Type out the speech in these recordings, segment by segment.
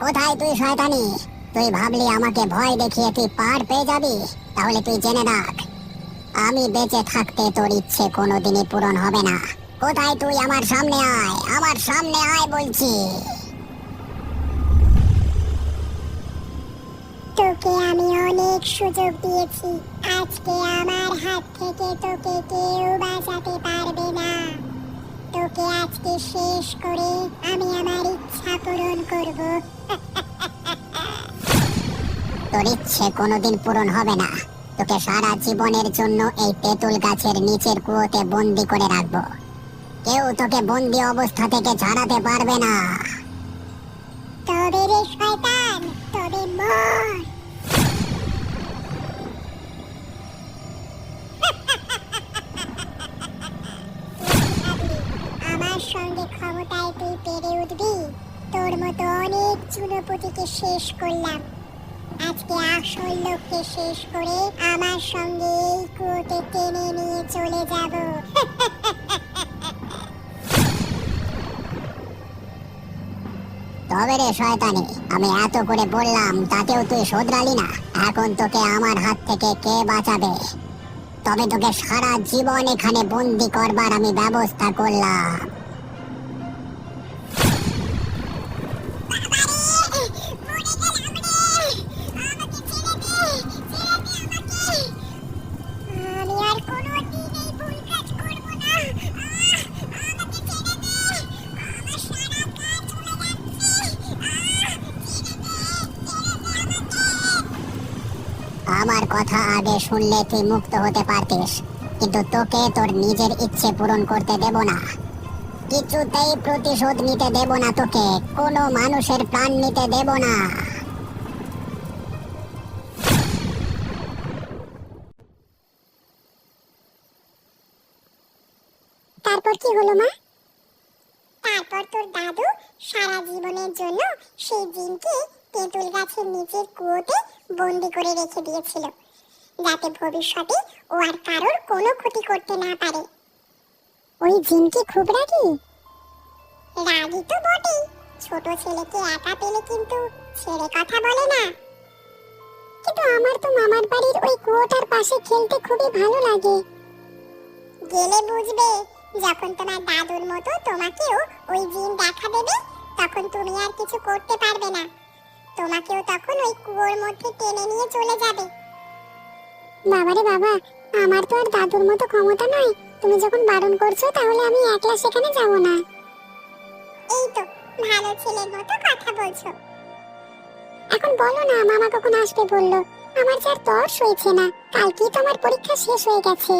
কোথায় তুই শয়তানি? তুই ভাবলি আমাকে ভয় দেখিয়ে তুই পার পেয়ে যাবি? তাহলে তুই জেনে রাখ, আমি বেঁচে থাকতে তোর ইচ্ছে কোনোদিনই পূরণ হবে না। কোথায় তুই? আমার সামনে আয়, আমার সামনে আয় বলছি। তোকে আমি অনেক সুযোগ দিয়েছি, আজকে আমার হাত থেকে তোকে কেউ বাঁচাতে পারবে না। তোকে আজকে শেষ করে আমি আমার ইচ্ছা পূরণ করব। তোর ইচ্ছে কোনোদিন পূরণ হবে না। তোকে সারা জীবনের জন্য এই তেঁতুল গাছের নিচের কুয়োতে বন্দি করে রাখবো। কেউ তোকে বন্দি অবস্থা থেকে ছাড়াতে পারবে না। তবে রে শয়তান, তবে মর। আমার সঙ্গে ক্ষমতায় তুই পেরে উঠবি? তোর মতো অনেক চুনোপুটিকে শেষ করলাম, আজকে আসল লোককে শেষ করে আমার সঙ্গে এই কুয়োতে টেনে নিয়ে চলে যাব। তবে রে শয়তানি, আমি এত করে বললাম তাতেও তুই শোধরালি না। এখন তোকে আমার হাত থেকে কে বাঁচাবে? তবে তোকে সারা জীবন এখানে বন্দি করবার আমি ব্যবস্থা করলাম। আমি আর কোনোদিন এই ভুল কাজ করব না। আমাকে ছেড়ে দে, আমার সারা কাজ চলে যাচ্ছে। আমার কথা আগে শুনলে তুই মুক্ত হতে পারতিস, কিন্তু তোকে তোর নিজের ইচ্ছে পূরণ করতে দেব না। কিছুতেই প্রতিশোধ নিতে দেব না তোকে, কোনো মানুষের প্রাণ নিতে দেব না। তারপর কি হলো মা? তারপর তোর দাদু সারা জীবনের জন্য সেই জিনকে তেঁতুল গাছের নিচের কুয়োতে বন্দি করে রেখে দিয়েছিল, যাতে ভবিষ্যতে ও আর কারোর কোনো ক্ষতি করতে না পারে। ওই জিন কি খুব রাগী? রাগী তো বটেই, ছোট ছেলেকে একা পেলে কিন্তু ছেড়ে কথা বলে না। কিন্তু আমার তো মামার বাড়ির ওই কুয়োটার পাশে খেলতে খুবই ভালো লাগে। গেলে বুঝবে, যখন তোমার দাদুর মতো তোমাকেও ওই জিন দেখা দেবে, তখন তুমি আর কিছু করতে পারবে না। তোমাকেও তখন ওই কুয়োর মধ্যে টেনে নিয়ে চলে যাবে। বাবারে বাবা, আমার তো আর দাদুর মতো ক্ষমতা নয়। তুমি যখন বারণ করছো তাহলে আমি একলা সেখানে যাব না। এই তো ভালো ছেলের মতো কথা বলছো। এখন বলো না, মামা কখন আসবে বললো? আমার যে আর তর সইছে না, কালকেই তো আমার পরীক্ষা শেষ হয়ে গেছে।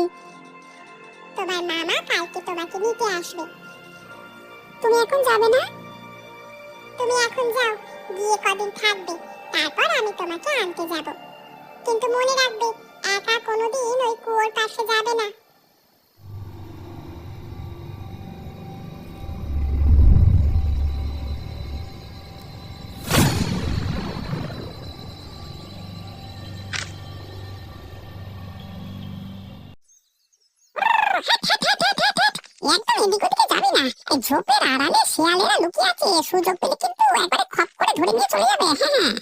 তোমার মামা কালকে তোমাকে নিতে আসবে। তুমি এখন যাবে না? তুমি এখন যাও, গিয়ে কদিন থাকবে, তারপর আমি তোমাকে আনতে যাব। কিন্তু মনে রাখবে, একা কোনোদিন ওই কুয়োর পাশে যাবে না। একদম এদিক ওদিকে যাবি না, এই ঝোপের আড়ালে শিয়ালেরা লুকিয়ে আছে, সুযোগ পেলে কিন্তু একবারে খপ করে ধরে নিয়ে চলে যাবে। হ্যাঁ হ্যাঁ,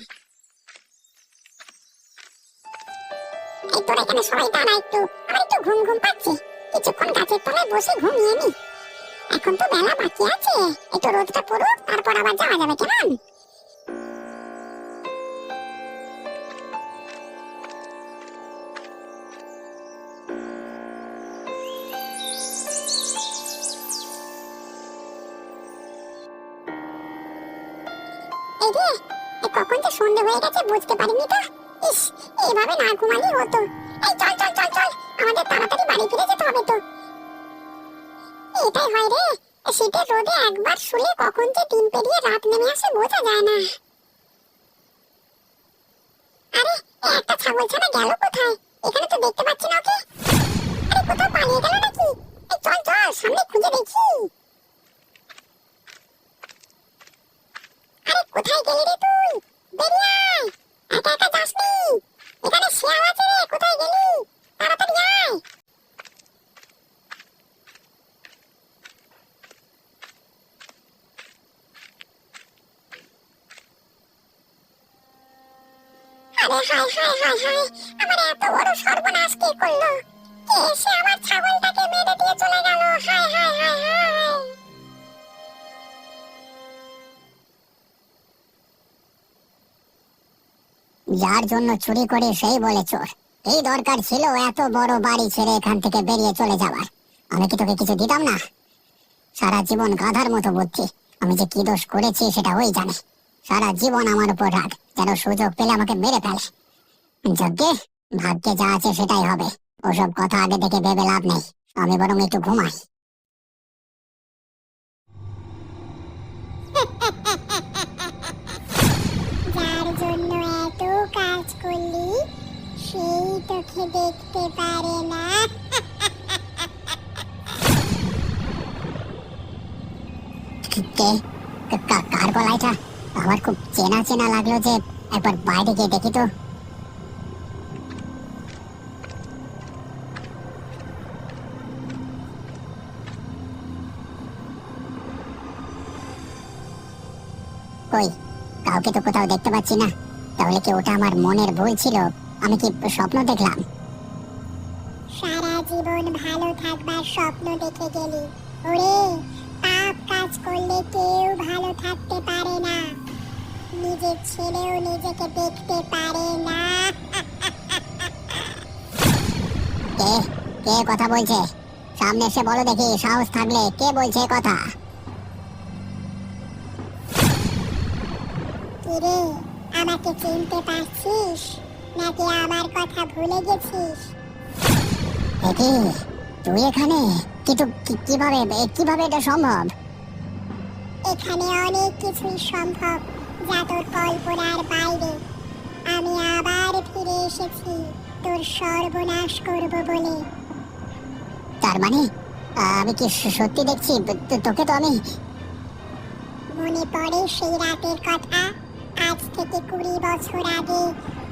এই তোরা এখানে সবাই দাঁড়া একটু, আমার একটু ঘুম ঘুম পাচ্ছে, কিছুক্ষণ গাছের তলায় বসে ঘুমিয়ে নি। এখন তো বেলা বাকি আছে, একটু রোদটা পড়ুক, তারপর আবার যাওয়া যাবে, কেমন? এই রে, কখন যে সন্ধে হয়ে গেছে বুঝতে পারিনি তো। ইস, এইভাবে না ঘুমালেই হতো। এই চল চল চল চল, আমাদের তাড়াতাড়ি বাড়ি ফিরে যেতে হবে তো। এটাই হয় রে, শীতের রোদে একবার শুলে কখন যে দিন পেরিয়ে রাত নেমে আসে বোঝা যায় না। আরে, একটা ছাগল ছানা গেল কোথায়? এখানে তো দেখতে পাচ্ছি না ওকে। আরে, কোথাও পালিয়ে গেল নাকি? এই চল চল, সামনে খুঁজে দেখি। আরে, কোথায় গেলি রে তুই? বেরিয়ে আয়, একা একা যাসনি। এখানে শিয়াল আছে রে, কোথায় গেলি? তাড়াতাড়ি আয়। আরে হায় হায় হায় হায়, আমার এত বড় সর্বনাশ কে করলো? কে এসে আমার ছাগলটাকে মেরে দিয়ে চলে গেল? হায় হায় হায় হায়। যার জন্য চুরি করে সেই বলে চোর। এই দরকার ছিল এত বড় বাড়ি ছেড়ে এখান থেকে বেরিয়ে চলে যাওয়ার? আমি কি তোকে কিছু দিতাম না? সারা জীবন গাধার মতো বুদ্ধি। আমি যে কি দোষ করেছি সেটা ওই জানে। সারা জীবন আমার উপর রাগ, যেন সুযোগ পেলে আমাকে মেরে ফেলে। যজ্ঞে ভাগ্যে যা আছে সেটাই হবে। ওসব কথা আগে থেকে ভেবে লাভ নেই। আমি বরং একটু ঘুমাই। যার জন্য এত কাজ করলি সেই তোকে দেখতে পারে না। কে? কার গলা এটা? আমার খুব চেনা চেনা লাগলো যে। একবার বাইরে গিয়ে দেখি তো। কই, কাউকে তো কোথাও দেখতে পাচ্ছি না। তাহলে কি ওটা আমার মনের ভুল ছিল? আমি কি স্বপ্ন দেখলাম? সারা জীবন ভালো থাকবার স্বপ্ন দেখে গেলি। ওরে, পাপ কাজ করলে কেউ ভালো থাকতে পারে না। নিজের ছেলেও নিজেকে দেখতে পারে না। কে? কে কথা বলছে? সামনে এসে বলো দেখি, সাহস থাকলে। কে বলছে এ কথা? কিরে, আমাকে চিনতে পারছিস নাকি আমার কথা ভুলে গেছিস? একি, তুই এখানে? কিন্তু কিভাবে এটা সম্ভব? এখানে অনেক কিছুই সম্ভব যা তোর কল্পনার বাইরে। আমি আবার ফিরে এসেছি তোর সর্বনাশ করব বলে। তার মানে আমি কি সত্যি দেখছি? তোকে তো আমি। মনে পড়ে সেই রাতের কথা? আজ থেকে 20 বছর আগে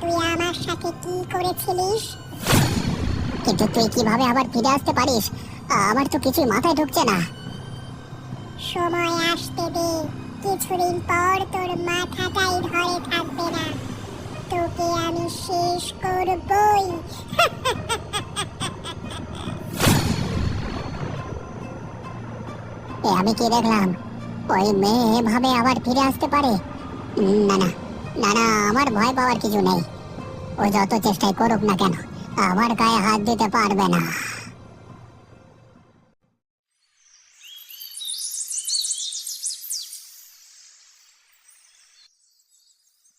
তুই আমার সাথে কি করেছিলিস? কিন্তু তুই কিভাবে আবার ফিরে আসতে পারিস? আমার তো কিছুই মাথায় ঢুকছে না। সময় আসতে দে, কিছুদিন পর তোর মাথাটাই ধরে থাকবে না। তোকে আমি শেষ করবই। আমি কি দেখলাম? ওই মেয়ে এভাবে আবার ফিরে আসতে পারে? না না, না না, আমার ভয় পাওয়ার কিছু নেই। ও যত চেষ্টাই করুক না কেন, আমার গায়ে হাত দিতে পারবে না।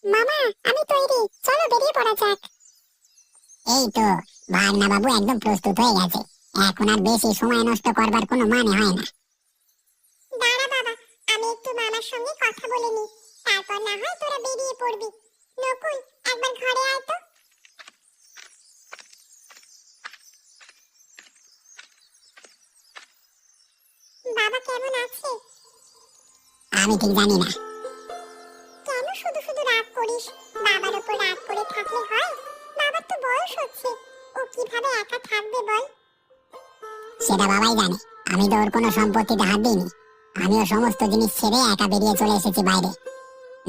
মামা, আমি তৈরি, চলো বেরিয়ে পড়া যাক। এই তো, ভাগনা বাবু একদম প্রস্তুত হয়ে গেছে। এখন আর বেশি সময় নষ্ট করবার কোনো মানে হয় না। দাঁড়া বাবা, আমি একটু মামার সঙ্গে কথা বলে নি, তারপর না হয় তোরা বেরিয়ে পড়বি। নকুল, একবার ঘরে আয় তো। বাবা কেমন আছে? আমি ঠিক জানি না। কেন শুধু শুধু রাগ করিস? বাবার উপর রাগ করে থাকলে হয়? বাবার তো বয়স হচ্ছে, ও কিভাবে একা থাকবে বল? সেটা বাবাই জানে। আমি তো ওর কোনো সম্পত্তিতে হাত দিইনি। আমিও সমস্ত জিনিস ছেড়ে একা বেরিয়ে চলে এসেছি বাইরে।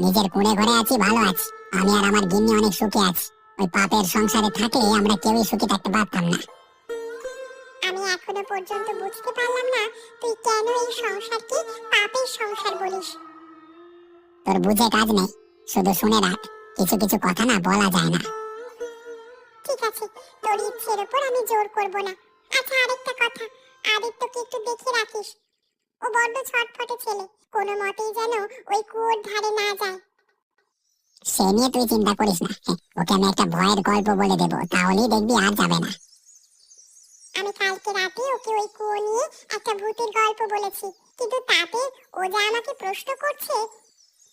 নিজের কুঁড়ে ঘরে আছি, ভালো আছি। আমি আর আমার গিন্নি অনেক সুখে আছি। ওই পাপের সংসারে থাকলে আমরা কেউই সুখে থাকতে পারতাম না। আমি এখনো পর্যন্ত বুঝতে পারলাম না তুই কেন এই সংসারকে পাপের সংসার বলিস। তোর বুঝে কাজ নেই, শুধু শুনে রাখ। কিছু কিছু কথা না বলা যায় না। ঠিক আছে, তোর ইচ্ছের উপর আমি জোর করব না। আচ্ছা, আরেকটা কথা, আদিত্যকে একটু দেখে রাখিস। ও বড্ড ছটফটে ছেলে, কোনো মতেই যেন ওই কুয়োর ধারে না যায়। সে নিয়ে তুই চিন্তা করিস না। ওকে আমি একটা ভয়ের গল্প বলে দেবো, তাহলেই দেখবি আর যাবে না। আমি কালকে রাতে ওকে ওই কুয়ো নিয়ে একটা ভূতের গল্প বলেছি, কিন্তু তাতে ও যা আমাকে প্রশ্ন করছে,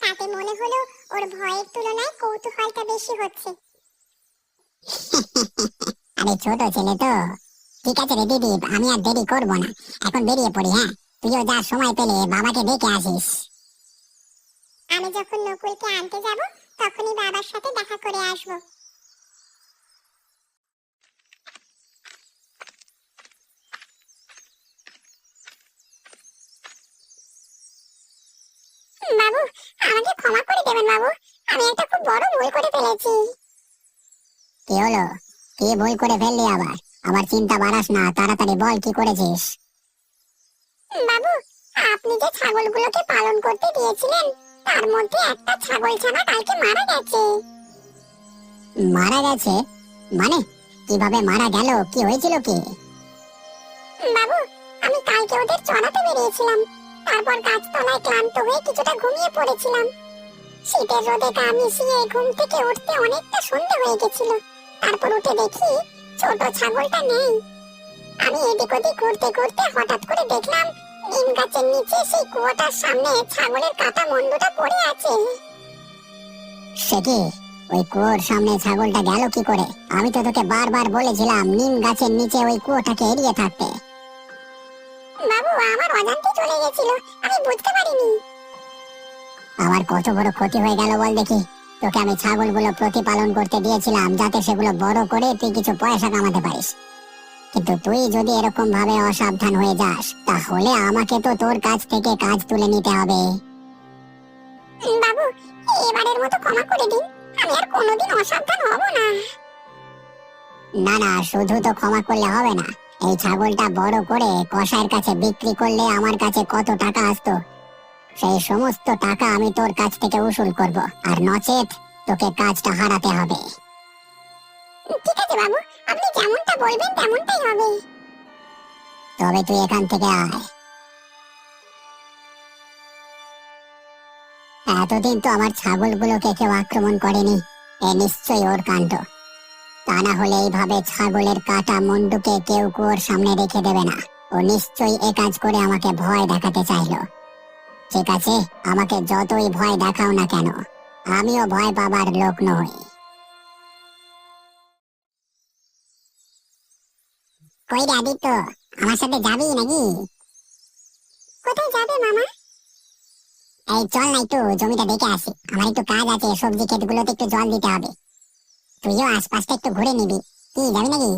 তাতে মনে হলো ওর ভয়ের তুলনায় কৌতূহলটা বেশি হচ্ছে। আরে ছোট ছেলে তো। ঠিক আছে রে দিদি, আমি আর দেরি করবো না। এখন বেরিয়ে পড়ি, হ্যাঁ? তুইও যা, সময় পেলে বাবাকে ডেকে আসিস। আমি যখন নকুলকে আনতে যাব তখনই বাবার সাথে দেখা করে আসব। বাবু, আমাকে ক্ষমা করে দেবেন বাবু, আমি একটা খুব বড় ভুল করে ফেলেছি। কি হলো? কি ভুল করে ফেললি আবার? আবার চিন্তা বাড়াস না, তাড়াতাড়ি বল কি করেছিস। বাবু, আপনি যে ছাগলগুলোকে পালন করতে দিয়েছিলেন তার মধ্যে একটা ছাগল ছানা কালকে মারা গেছে। মারা গেছে? মানে কিভাবে মারা গেল? কি হয়েছিল কি? বাবু, আমি কালকে ওদের চড়াতে বেরিয়েছিলাম, তারপর গাছতলায় ক্লান্ত হয়ে কিছুটা ঘুমিয়ে পড়েছিলাম। শীতের রোদে গা মিশিয়ে ঘুম থেকে উঠতে অনেকটা সন্ধ্যা হয়ে গেছিল। তারপর উঠে দেখি ছোট ছাগলটা নেই। আমি এদিক ওদিক ঘুরতে ঘুরতে হঠাৎ করে দেখলাম নিম গাছের নিচে সেই কুয়োটার সামনে ছাগলের কাটা মুন্ডুটা পড়ে আছে। সে কি? ওই কুয়োর সামনে ছাগলটা গেল কি করে? আমি তো তোকে বারবার বলেছিলাম নিম গাছের নিচে ওই কুয়োটাকে এড়িয়ে থাকতে। বাবু, আমার অজান্তে চলে গেছিল, আমি বুঝতে পারিনি। আমার কত বড় ক্ষতি হয়ে গেল বল দেখি। তোকে আমি ছাগলগুলো প্রতিপালন করতে দিয়েছিলাম যাতে সেগুলো বড় করে তুই কিছু পয়সা কামাতে পারিস, কিন্তু তুই যদি এরকম ভাবে অসাবধান হয়ে যাস তাহলে আমাকে তো তোর কাছ থেকে কাজ তুলে নিতে হবে। বাবু, এবারের মতো ক্ষমা করে দিন, আমি আর কোনোদিন অসাবধান হব না। না না, শুধু তো ক্ষমা করলে হবে না। এই ছাগলটা বড় করে কসাইয়ের কাছে বিক্রি করলে আমার কাছে কত টাকা আসতো, সেই সমস্ত টাকা আমি তোর কাছ থেকে উসুল করব, আর নচেত তোকে কাজটা হারাতে হবে। ঠিক আছে বাবু, আপনি যেমনটা বলবেন তেমনটাই হবে। তবে তুই এখান থেকে আয়। এতদিন তো আমার ছাগলগুলোকে কেউ আক্রমণ করেনি, এ নিশ্চয়ই ওর কাণ্ড। তা না হলে এইভাবে ছাগলের কাটা মুন্ডুকে কেউ কুয়োর সামনে রেখে দেবে না। ও নিশ্চয়ই এ কাজ করে আমাকে ভয় দেখাতে চাইলো। ঠিক আছে, আমাকে যতই ভয় দেখাও না কেন, আমিও ভয় পাবার লোক নই। কই রে আদিত্য, আমার সাথে যাবি নাকি? কোথায় যাবে মামা? এই চল না, একটু জমিটা দেখে আসি। আমার একটু কাজ আছে, সবজি ক্ষেতগুলোতে একটু জল দিতে হবে। তুইও আশপাশটা একটু ঘুরে নিবি। কি, যাবি নাকি?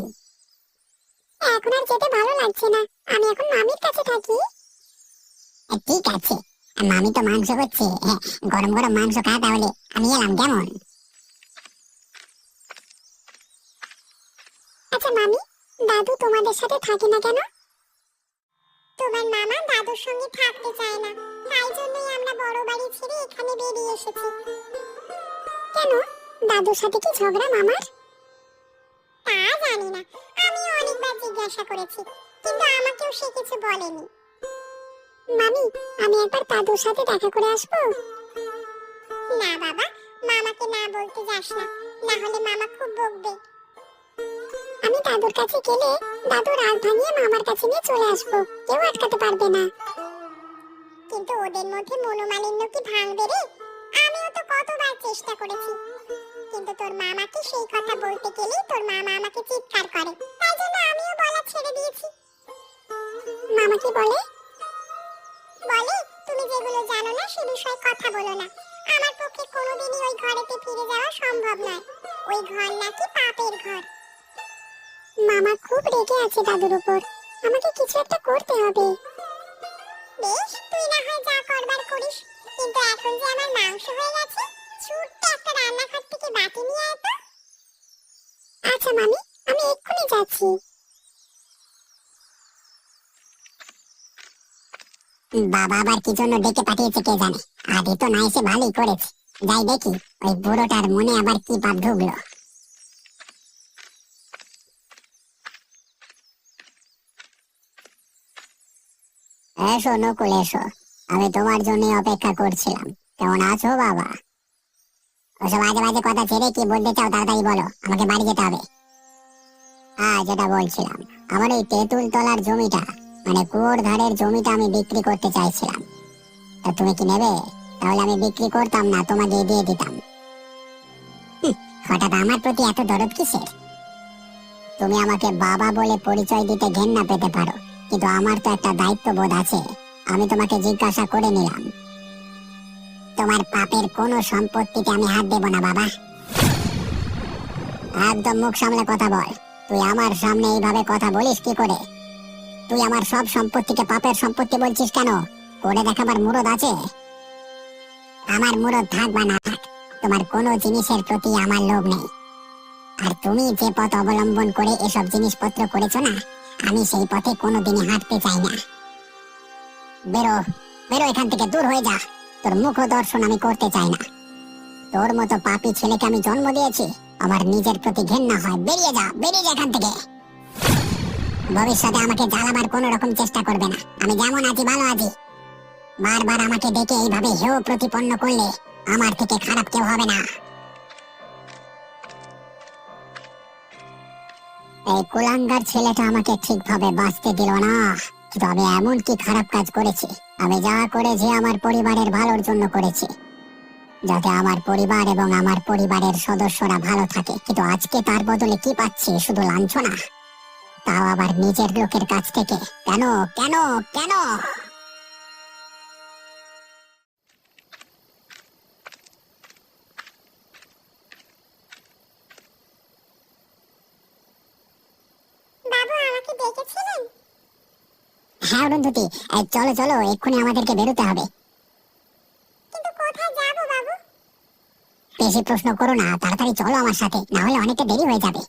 এখন আর যেতে ভালো লাগছে না, আমি এখন মামির কাছে থাকি। ঠিক আছে, মামি তো মাংস করছে, গরম গরম মাংস খা তাহলে। আমি এলাম, কেমন? আচ্ছা মামি, দাদু তোমাদের সাথে থাকে না কেন? তোমার মামা দাদুর সঙ্গে থাকতে চায় না, তাই জন্যই আমরা বড় বাড়ি ছেড়ে এখানে বেরিয়ে এসেছি। কেন, দাদুর সাথে কি ঝগড়া মামার? তা জানি না, আমি অনেকবার জিজ্ঞাসা করেছি, কিন্তু আমাকেও সে কিছু বলেনি। মামি, আমি একবার দাদুর সাথে দেখা করে আসবো। না বাবা, মামাকে না বলতে যাস না, না হলে মামা খুব বকবে। আমি দাদুর কাছে গেলে দাদু রাগ ভাঙিয়ে মামার কাছে নিয়ে চলে আসবো, কেউ আটকাতে পারবে না। কিন্তু ওদের মধ্যে মনোমালিন্য কি ভাঙবে রে? আমিও তো কতবার চেষ্টা করেছি, কিন্তু তোর মামাকে সেই কথা বলতে গেলে তোর মামা আমাকে চিৎকার করে, তাই জন্য আমিও বলা ছেড়ে দিয়েছি। মামা কি বলে? বলে তুমি যেগুলো জানো না সে বিষয়ে কথা বলো না। আমার পক্ষে কোনোদিনই ওই ঘরেতে ফিরে যাওয়া সম্ভব নয়, ওই ঘর নাকি পাপের ঘর। মামা খুব রেগে আছে দাদুর উপর, আমাকে কিছু একটা করতে হবে। বেশ, তুই না হয় যা করবার করিস, কিন্তু এখন যে আমার মাংস হয়ে গেছে, ছুটতে একটা রান্নাঘর থেকে বাটি নিয়ে আয় তো। আচ্ছা মামি, আমি এক্ষুনি যাচ্ছি। বাবা আবার কি জন্য ডেকে পাঠিয়েছে কে জানে। আদি তো না এসে ভালোই করেছে। যাই দেখি ওই বুড়োটার মনে আবার কি পাপ ঢুকলো। এসো নকুল, এসো, আমি তোমার জন্য অপেক্ষা করছিলাম। কেমন আছো বাবা? ওসব আজে বাজে কথা ছেড়ে কি বলতে চাও তাড়াতাড়ি বলো, আমাকে বাড়ি যেতে হবে। যেটা বলছিলাম, আমার ওই তেঁতুল তলার জমিটা, মানে কুয়োর ধারের জমিটা আমি বিক্রি করতে চাইছিলাম। তা তুমি কি নেবে? তাহলে আমি বিক্রি করতাম না, তোমাকে দিয়ে দিতাম। হঠাৎ আমার প্রতি এত দরদ কিসের? তুমি আমাকে বাবা বলে পরিচয় দিতে ঘেন্না পেতে পারো, কিন্তু আমার তো একটা দায়িত্ববোধ আছে। আমি তোমাকে জিজ্ঞাসা করে নিলাম, তোমার পাপের কোনো সম্পত্তিতে আমি হাত দেব না বাবা। একদম মুখ সামলে কথা বল। তুই আমার সামনে এইভাবে কথা বলিস কি করে? তুই আমার সব সম্পত্তিকে পাপের সম্পত্তি বলছিস কেন? করে দেখাবার মুরদ আছে? আমার মুরদ থাক বা না থাক, তোমার কোনো জিনিসের প্রতি আমার লোভ নেই। আর তুমি যে পথ অবলম্বন করে এসব জিনিসপত্র করেছো না, আমি সেই পথে কোনোদিনই হাঁটতে চাই না। বেরো, বেরো এখান থেকে, দূর হয়ে যা। তোর মুখ দর্শন আমি করতে চাই না। তোর মতো পাপী ছেলেকে আমি জন্ম দিয়েছি, আমার নিজের প্রতি ঘেন্না হয়। বেরিয়ে যা, বেরিয়ে যা এখান থেকে। ভবিষ্যতে আমাকে জ্বালাবার কোন রকম চেষ্টা করবে না। আমি যেমন আছি ভালো আছি। বারবার আমাকে ডেকে এইভাবে হেয় প্রতিপন্ন করলে আমার থেকে খারাপ কেউ হবে না। এই কুলাঙ্গার ছেলেটা আমাকে ঠিকভাবে বাঁচতে দিল না। কিন্তু আমি এমন কি খারাপ কাজ করেছি? আমি যা করেছি আমার পরিবারের ভালোর জন্য করেছি, যাতে আমার পরিবার এবং আমার পরিবারের সদস্যরা ভালো থাকে। কিন্তু আজকে তার বদলে কি পাচ্ছি? শুধু লাঞ্ছনা, তাও আবার নিজের লোকের কাছ থেকে। কেন, কেন, কেন? বাবু আমাকে ডেকেছিলেন? হ্যাঁ অরুন্ধতী, চলো চলো, এক্ষুনি আমাদেরকে বেরোতে হবে। কিন্তু কোথায় যাব বাবু? বেশি প্রশ্ন করো না, তাড়াতাড়ি চলো আমার সাথে, না হলে অনেকটা দেরি হয়ে যাবে।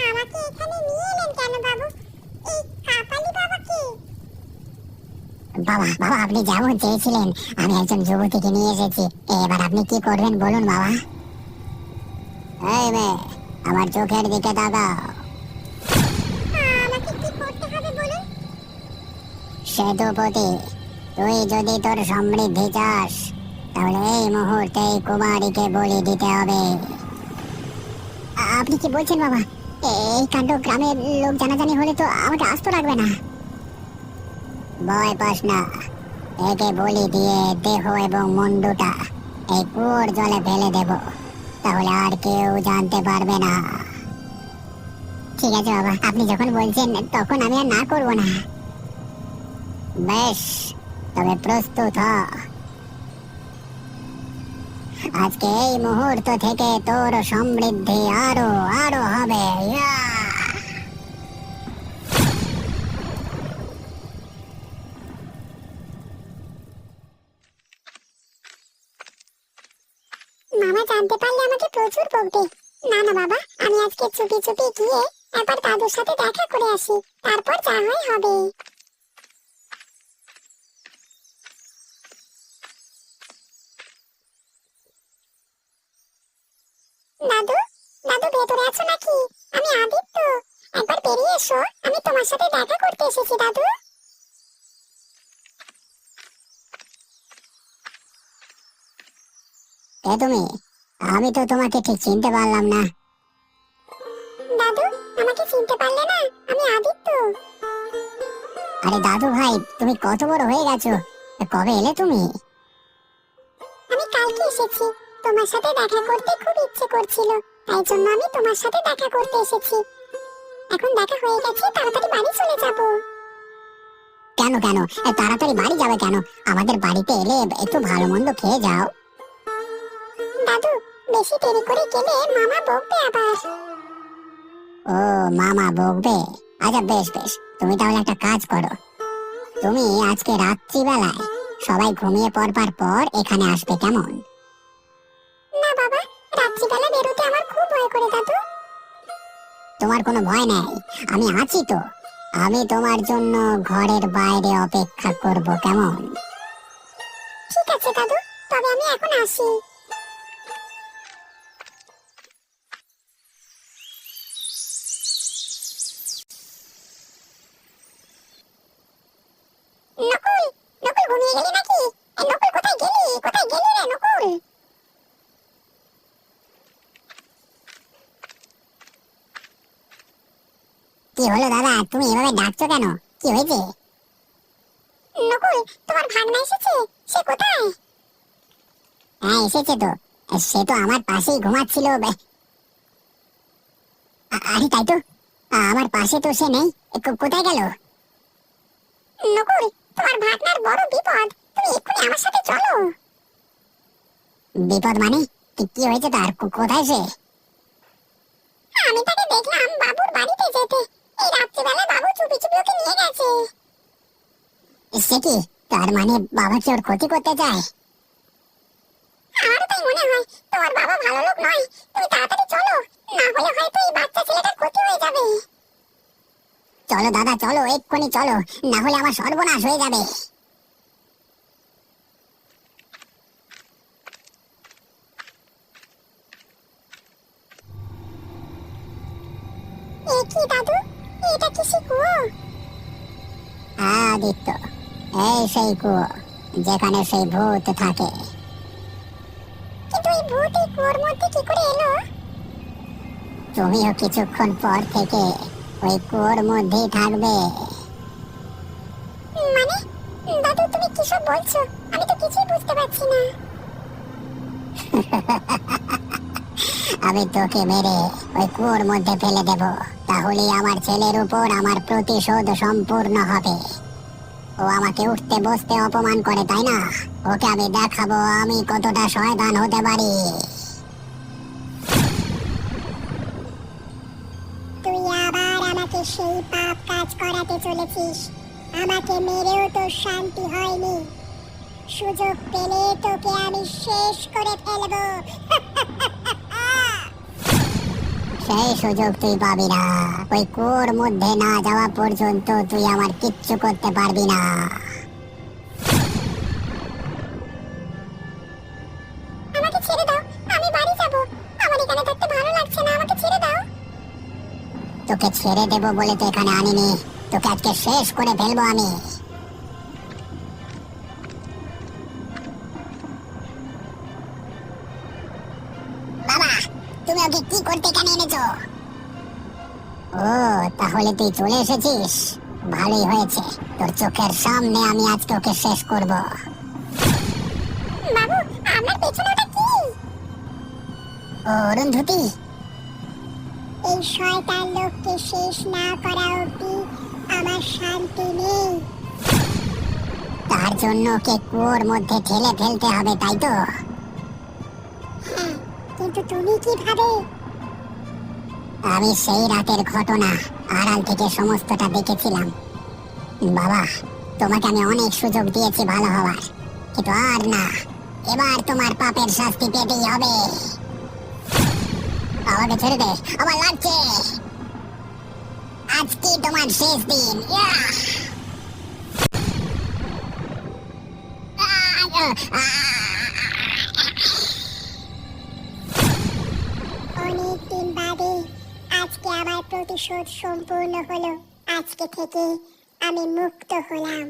আমাকে এখানে নিয়ে এলেন কেন বাবু? এই কাপালি বাবা কে? বাবা, বাবা আপনি যেমন চেয়েছিলেন আমি একজন যুবতীকে নিয়ে এসেছি। এবার আপনি কি করবেন বলুন বাবা। এই মেয়ে, আমার চোখের দিকে তাকাও। আমাকে কি করতে হবে বলুন? সেতুপতি, তুই যদি তোর সমৃদ্ধি চাস, তাহলে এই মুহূর্তে এই কুমারীকে বলি দিতে হবে। আপনি কি বলছেন বাবা? এই কাণ্ড গ্রামের লোক জানাজানি হলে তো আমাকে আস্ত রাখবে না। ভয় পাস না, একে বলি দিয়ে দেহ এবং মুন্ডুটা এই কুয়োর জলে ফেলে দেব, তাহলে আর কেউ জানতে পারবে না। ঠিক আছে বাবা, আপনি যখন বলছেন তখন আমি আর না করবো না। বেশ, তবে প্রস্তুত হ। আজকে এই মুহূর্ত থেকে তোর সমৃদ্ধি আরো আরো হবে। ইয়া! মামা জানতে পারলে আমাকে প্রচুর বকবে। না না বাবা, আমি আজকে চুপি চুপি গিয়ে একবার দাদুর সাথে দেখা করে আসি, তারপর যা হয় হবে। দাদু, দাদু ভেতরে আছো নাকি? আমি আদিত্য, একবার বেরিয়ে এসো, আমি তোমার সাথে দেখা করতে এসেছি দাদু। কে তুমি? আমি তো তোমাকে ঠিক চিনতে পারলাম না। দাদু, আমাকে চিনতে পারলে না? আমি আদিত্য। আরে দাদু ভাই, তুমি কত বড় হয়ে গেছো! কবে এলে তুমি? আমি কালকে এসেছি, তোমার সাথে দেখা করতে খুব ইচ্ছে করছিল, তাই জন্য আমি তোমার সাথে দেখা করতে এসেছি। এখন দেখা হয়ে গেছে, তাড়াতাড়ি বাড়ি চলে যাব। কেন কেন, তাড়াতাড়ি বাড়ি যাবে কেন? আমাদের বাড়িতে এলে একটু ভালো মন্দ খেয়ে যাও। দাদু, বেশি দেরি করে গেলে মামা বকবে আবার। ও, মামা বকবে? আচ্ছা বেশ বেশ, তুমি তাহলে একটা কাজ করো, তুমি আজকে রাত্রিবেলায় সবাই ঘুমিয়ে পড়বার পর এখানে আসবে, কেমন? না বাবা, রাত্রিবেলা বেরোতে আমার খুব ভয় করে দাদু। তোমার কোনো ভয় নেই, আমি আছি তো। আমি তোমার জন্য ঘরের বাইরে অপেক্ষা করব, কেমন? ঠিক আছে দাদু, তবে আমি এখন আসি। নকুল, নকুল ঘুমিয়ে গেলি নাকি? নকুল কোথায় গেলি? কোথায় গেলি রে নকুল? কি হলো দাদা, তুমি এভাবে ডাকছো কেন? কি হয়েছে? নকুল, তোমার ভাগনা এসেছে, সে কোথায়? হ্যাঁ এসেছে তো, সে তো আমার পাশেই ঘুমাচ্ছিল। আরে তাই তো, আমার পাশে তো সে নেই। কোথায় গেল? নকুল, তোমার ভাগনার বড় বিপদ, তুমি এক্ষুনি আমার সাথে চলো। বিপদ মানে? কি হয়েছে তার? কোথায় সে? আমি তাকে দেখলাম বাবুর বাড়িতে যেতে। এই রাত্রিবেলা বাবু চুপি চুপি ওকে সে কি, তার মানে বাবা কি ওর ক্ষতি করতে চায়? আমারও তাই মনে হয়, তোমার বাবা ভালো লোক নয়। তুমি তাড়াতাড়ি চলো, না হলে হয়তো এই বাচ্চা ছেলেটার ক্ষতি হয়ে যাবে। চলো দাদা চলো, এক্ষুনি চলো, না হলে আমার সর্বনাশ হয়ে যাবে। এ কি দাদু, এটা কিসি কুয়ো? আদিত্য, এই সেই কুয়ো যেখানে সেই ভূত থাকে। কিন্তু এই ভূত এই কুয়োর মধ্যে কি করে এলো? তুমিও কিছুক্ষণ পর থেকে ওই কুয়োর মধ্যেই থাকবে। মানে দাদু, তুমি কিসব বলছো? আমি তো কিছুই বুঝতে পারছি না। আমি তোকে মেরে ওই কুয়োর মধ্যে ফেলে দেব, তাহলে আমার ছেলের উপর আমার প্রতিশোধ সম্পূর্ণ হবে। ও আমাকে উঠতে বসতে অপমান করে, তাই না? ওকে আমি দেখাবো আমি কতটা শয়তান হতে পারি। তুই আবার আমাকে সেই পাপ কাজ করাতে চলেছিস। আমাকে মেরেও তোর শান্তি হয়নি। সুযোগ পেলে তোকে আমি শেষ করে ফেলবো। সেই সুযোগ তুই পাবি না। ওই কুয়োর মধ্যে না যাওয়া পর্যন্ত তুই আমার কিচ্ছু করতে পারবি না। আমাকে ছেড়ে দাও, আমি বাড়ি যাব। আমার এখানে থাকতে ভালো লাগছে না, আমাকে ছেড়ে দাও। তোকে ছেড়ে দেবো বলে তো এখানে আনিনি, তোকে আজকে শেষ করে ফেলবো আমি। বাবা, তুমি ওকে কি করতে এখানে এনেছো? ও, তাহলে তুই চলে এসেছিস, ভালোই হয়েছে। তোর চোখের সামনে আমি আজকে ওকে শেষ করব। বাবু, আপনার পেছনে ওটা কি? ও অরুন্ধতী, এই শয়তান লোককে শেষ না করা অবধি আমার শান্তি নেই। তার জন্য ওকে কুয়োর মধ্যে ঠেলে ফেলতে হবে, তাই তো? হ্যাঁ, কিন্তু তুমি কিভাবে? আমি সেই রাতের ঘটনা আড়াল থেকে সমস্তটা দেখেছিলাম। বাবা, তোমাকে আমি অনেক সুযোগ দিয়েছি ভালো হওয়ার, কিন্তু আর না। এবার তোমার পাপের শাস্তি পেতেই হবে। আমাকে ছেড়ে দে, আমার লাগছে। আজকে তোমার শেষ দিন। ইয়াহ! অনেক দিন বাদে আজকে আমার প্রতিশোধ সম্পূর্ণ হলো। আজকে থেকে আমি মুক্ত হলাম।